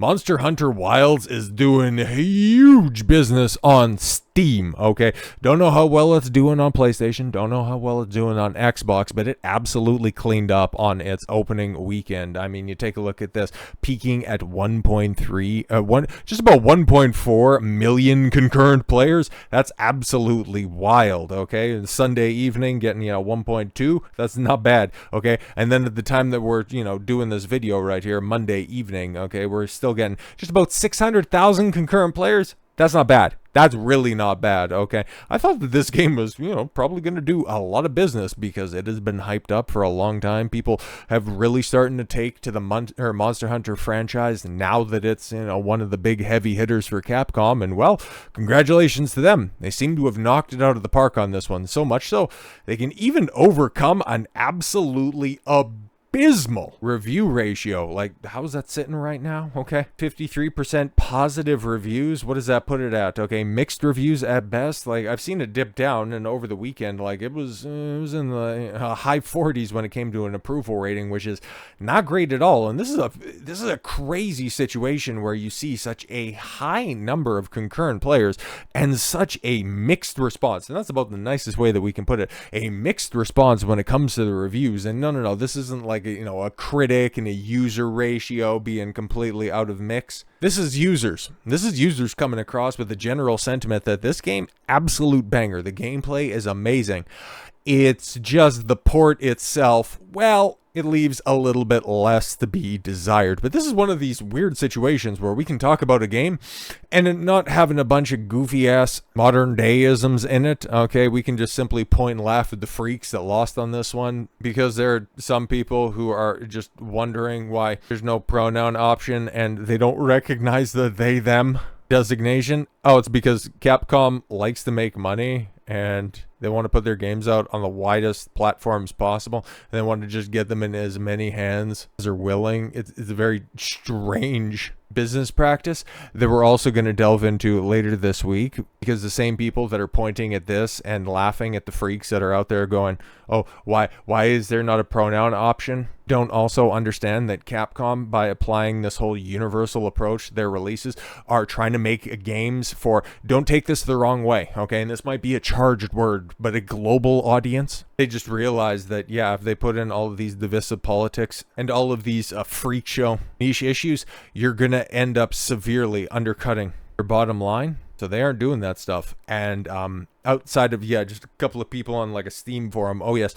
Monster Hunter Wilds is doing huge business on Steam, okay? Don't know how well it's doing on PlayStation, don't know how well it's doing on Xbox, but it absolutely cleaned up on its opening weekend. I mean, you take a look at this, peaking at 1.3, just about 1.4 million concurrent players. That's absolutely wild, okay? And Sunday evening getting, 1.2, that's not bad, okay? And then at the time that we're, doing this video right here, Monday evening, okay, we're still getting just about 600,000 concurrent players. That's not bad. That's really not bad, okay? I thought that this game was, probably going to do a lot of business because it has been hyped up for a long time. People have really starting to take to the Monster Hunter franchise now that it's, one of the big heavy hitters for Capcom. And, well, congratulations to them. They seem to have knocked it out of the park on this one. So much so, they can even overcome an absolutely abysmal review ratio. Like, how's that sitting right now? Okay, 53% positive reviews. What does that put it at? Okay, mixed reviews at best. Like, I've seen it dip down, and over the weekend, like, it was in the high 40s when it came to an approval rating, which is not great at all. And this is a crazy situation where you see such a high number of concurrent players and such a mixed response. And that's about the nicest way that we can put it. A mixed response when it comes to the reviews. And no, this isn't like a critic and a user ratio being completely out of mix. This is users coming across with the general sentiment that this game, absolute banger. The gameplay is amazing. It's just the port itself, well, it leaves a little bit less to be desired. But this is one of these weird situations where we can talk about a game and it not having a bunch of goofy ass modern day-isms in it. Okay, we can just simply point and laugh at the freaks that lost on this one, because there are some people who are just wondering why there's no pronoun option and they don't recognize the they-them designation. Oh, it's because Capcom likes to make money and they want to put their games out on the widest platforms possible. And they want to just get them in as many hands as are willing. It's a very strange business practice that we're also going to delve into later this week, because the same people that are pointing at this and laughing at the freaks that are out there going, oh, why is there not a pronoun option, don't also understand that Capcom, by applying this whole universal approach to their releases, are trying to make games for, don't take this the wrong way, okay? And this might be a charged word, but a global audience. They just realize that, yeah, if they put in all of these divisive politics and all of these freak show niche issues, you're going to end up severely undercutting your bottom line. So they aren't doing that stuff. And outside of, just a couple of people on like a Steam forum. Oh, yes.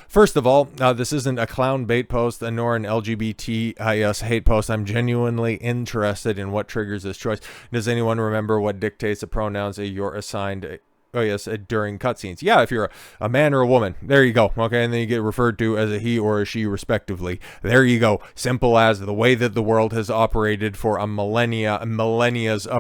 First of all, this isn't a clown bait post nor an LGBT hate post. I'm genuinely interested in what triggers this choice. Does anyone remember what dictates the pronouns that you're assigned? Oh, yes, during cutscenes. Yeah, if you're a man or a woman, there you go. Okay, and then you get referred to as a he or a she, respectively. There you go. Simple as the way that the world has operated for a millennia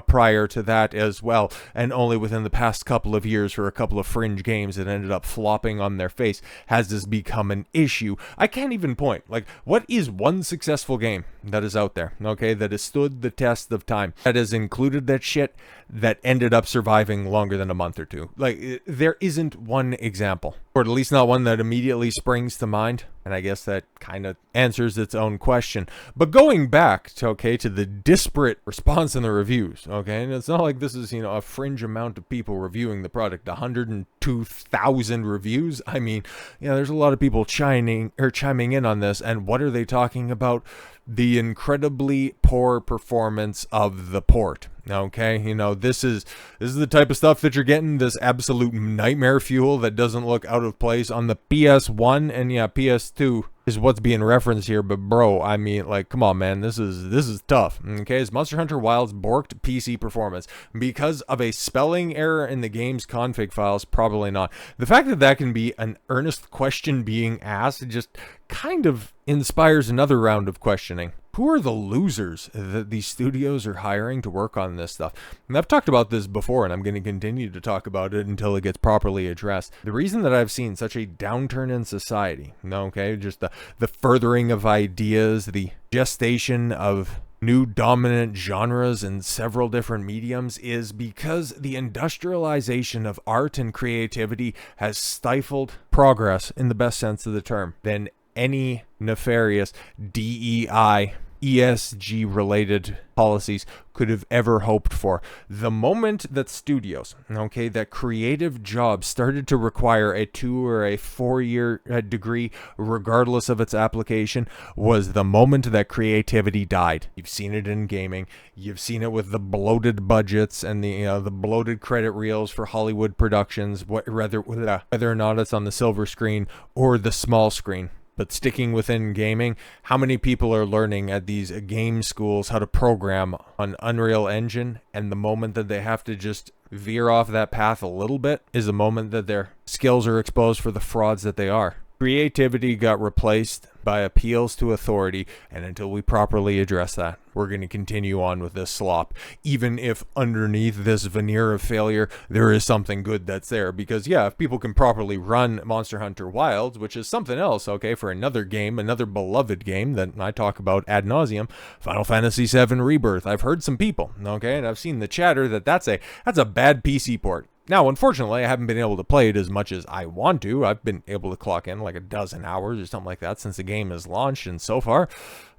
prior to that as well. And only within the past couple of years, for a couple of fringe games that ended up flopping on their face, has this become an issue. I can't even point. Like, what is one successful game that is out there, okay, that has stood the test of time, that has included that shit, that ended up surviving longer than a month or two? Like, there isn't one example, or at least not one that immediately springs to mind. And I guess that kind of answers its own question. But going back to the disparate response in the reviews, okay, and it's not like this is, a fringe amount of people reviewing the product, 102,000 reviews. I mean, there's a lot of people chiming in on this. And what are they talking about? The incredibly poor performance of the port. Okay, this is the type of stuff that you're getting, this absolute nightmare fuel that doesn't look out of place on the PS1, and PS2 is what's being referenced here. But bro, I mean, like, come on, man, this is tough. Okay, is Monster Hunter Wilds borked PC performance because of a spelling error in the game's config files? Probably not. The fact that can be an earnest question being asked just kind of inspires another round of questioning. Who are the losers that these studios are hiring to work on this stuff? And I've talked about this before, and I'm going to continue to talk about it until it gets properly addressed. The reason that I've seen such a downturn in society, okay, just the furthering of ideas, the gestation of new dominant genres in several different mediums, is because the industrialization of art and creativity has stifled progress in the best sense of the term than any nefarious DEI ESG related policies could have ever hoped for. The moment that studios, okay, that creative jobs started to require a 2 or a 4 year degree, regardless of its application, was the moment that creativity died. You've seen it in gaming. You've seen it with the bloated budgets and the bloated credit reels for Hollywood productions, whether or not it's on the silver screen or the small screen. But sticking within gaming, how many people are learning at these game schools how to program on Unreal Engine, and the moment that they have to just veer off that path a little bit is the moment that their skills are exposed for the frauds that they are. Creativity got replaced by appeals to authority, and until we properly address that, we're going to continue on with this slop, even if underneath this veneer of failure there is something good that's there. Because yeah, if people can properly run Monster Hunter Wilds, which is something else, okay, for another game, another beloved game that I talk about ad nauseum, Final Fantasy VII Rebirth, I've heard some people, okay, and I've seen the chatter that's a bad PC port. Now, unfortunately, I haven't been able to play it as much as I want to. I've been able to clock in like a dozen hours or something like that since the game has launched, and so far,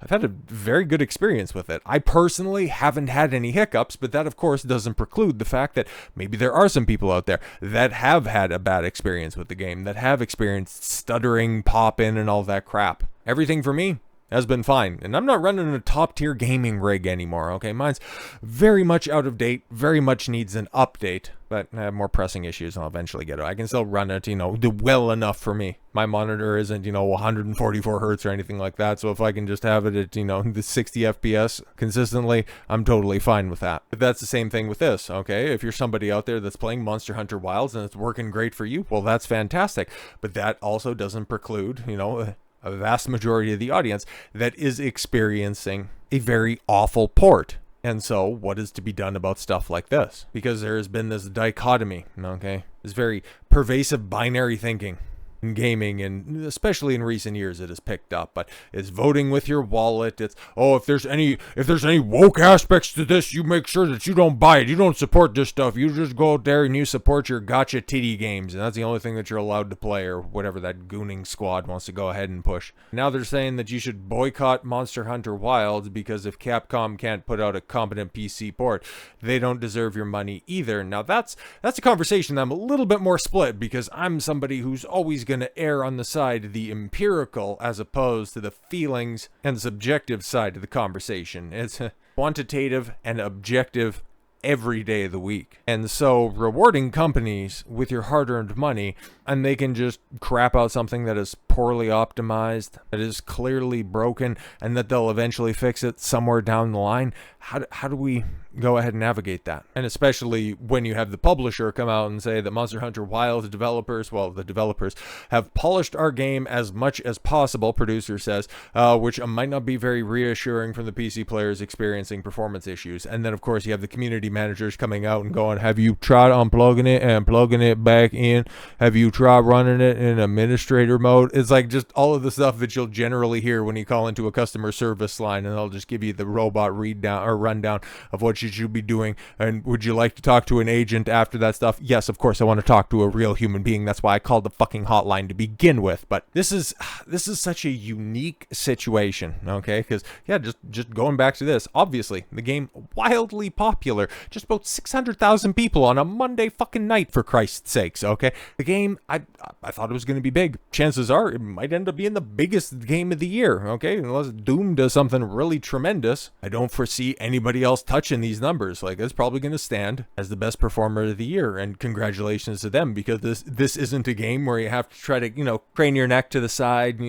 I've had a very good experience with it. I personally haven't had any hiccups, but that, of course, doesn't preclude the fact that maybe there are some people out there that have had a bad experience with the game, that have experienced stuttering, pop-in, and all that crap. Everything for me has been fine, and I'm not running a top-tier gaming rig anymore, okay? Mine's very much out of date, very much needs an update, but I have more pressing issues, and I'll eventually get it. I can still run it, well enough for me. My monitor isn't, 144 hertz or anything like that, so if I can just have it at, the 60 FPS consistently, I'm totally fine with that. But that's the same thing with this, okay? If you're somebody out there that's playing Monster Hunter Wilds and it's working great for you, well, that's fantastic. But that also doesn't preclude, a vast majority of the audience that is experiencing a very awful port. And so what is to be done about stuff like this? Because there has been this dichotomy, okay? This very pervasive binary thinking in gaming, and especially in recent years it has picked up. But it's voting with your wallet. It's, if there's any woke aspects to this, you make sure that you don't buy it, you don't support this stuff, you just go out there and you support your gotcha titty games, and that's the only thing that you're allowed to play, or whatever that gooning squad wants to go ahead and push. Now they're saying that you should boycott Monster Hunter Wilds because if Capcom can't put out a competent PC port, they don't deserve your money either. Now that's a conversation that I'm a little bit more split, because I'm somebody who's always going to err on the side of the empirical as opposed to the feelings and subjective side of the conversation. It's quantitative and objective every day of the week. And so rewarding companies with your hard-earned money, and they can just crap out something that is poorly optimized, that is clearly broken, and that they'll eventually fix it somewhere down the line. How do we go ahead and navigate that? And especially when you have the publisher come out and say that Monster Hunter Wilds developers, the developers have polished our game as much as possible, producer says, which might not be very reassuring from the PC players experiencing performance issues. And then, of course, you have the community managers coming out and going, have you tried unplugging it and plugging it back in? Have you tried running it in administrator mode? It's like just all of the stuff that you'll generally hear when you call into a customer service line, and they'll just give you the robot rundown of what you should be doing. And would you like to talk to an agent after that stuff? Yes, of course I want to talk to a real human being. That's why I called the fucking hotline to begin with. But this is such a unique situation, okay? Because yeah, just going back to this, obviously the game wildly popular, just about 600,000 people on a Monday fucking night, for Christ's sakes, okay? The game, I thought it was going to be big. Chances are it might end up being the biggest game of the year, okay? Unless Doom does something really tremendous. I don't foresee anybody else touching these numbers. Like, it's probably going to stand as the best performer of the year, and congratulations to them, because this isn't a game where you have to try to, crane your neck to the side,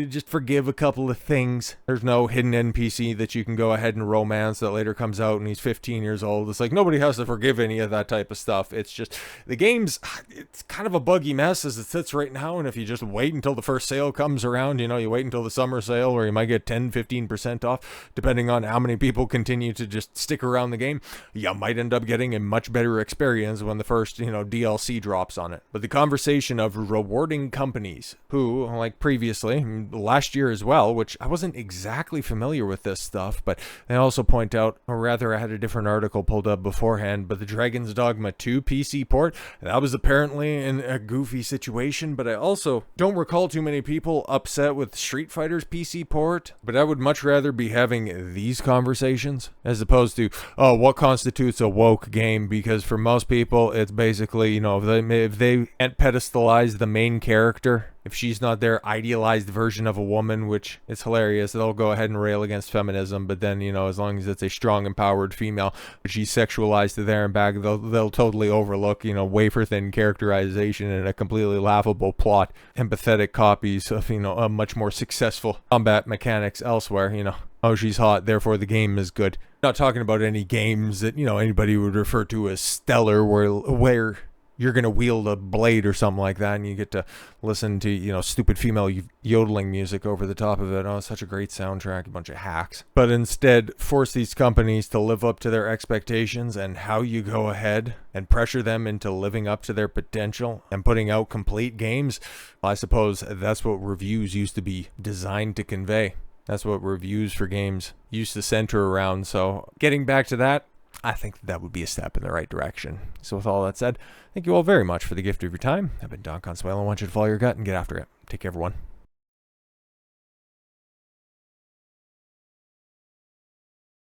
just forgive a couple of things. There's no hidden NPC that you can go ahead and romance that later comes out and he's 15 years old. It's like, nobody has to forgive any of that type of stuff. It's just, the game's, it's kind of a buggy mess as it sits right now, and if you just wait until the first sale comes around, you wait until the summer sale where you might get 10-15% off, depending on how many people continue to just stick around the game, you might end up getting a much better experience when the first, DLC drops on it. But the conversation of rewarding companies who, like previously, last year as well, which I wasn't exactly familiar with this stuff, but they also point out, or rather I had a different article pulled up beforehand, but the Dragon's Dogma 2 PC port, that was apparently in a goofy situation, but I also don't recall too too many people upset with Street Fighter's PC port, but I would much rather be having these conversations as opposed to, oh, what constitutes a woke game? Because for most people, it's basically, if they can't pedestalize the main character, if she's not their idealized version of a woman, which is hilarious, they'll go ahead and rail against feminism. But then, as long as it's a strong, empowered female, but she's sexualized to there and back, they'll totally overlook, wafer-thin characterization and a completely laughable plot, empathetic copies of, a much more successful combat mechanics elsewhere, Oh, she's hot, therefore the game is good. Not talking about any games that, anybody would refer to as stellar, where you're going to wield a blade or something like that, and you get to listen to, stupid female yodeling music over the top of it. Oh, such a great soundtrack, a bunch of hacks. But instead, force these companies to live up to their expectations, and how you go ahead and pressure them into living up to their potential and putting out complete games. I suppose that's what reviews used to be designed to convey. That's what reviews for games used to center around. So getting back to that, I think that would be a step in the right direction. So with all that said, thank you all very much for the gift of your time. I've been Don Consuelo. I want you to follow your gut and get after it. Take care, everyone.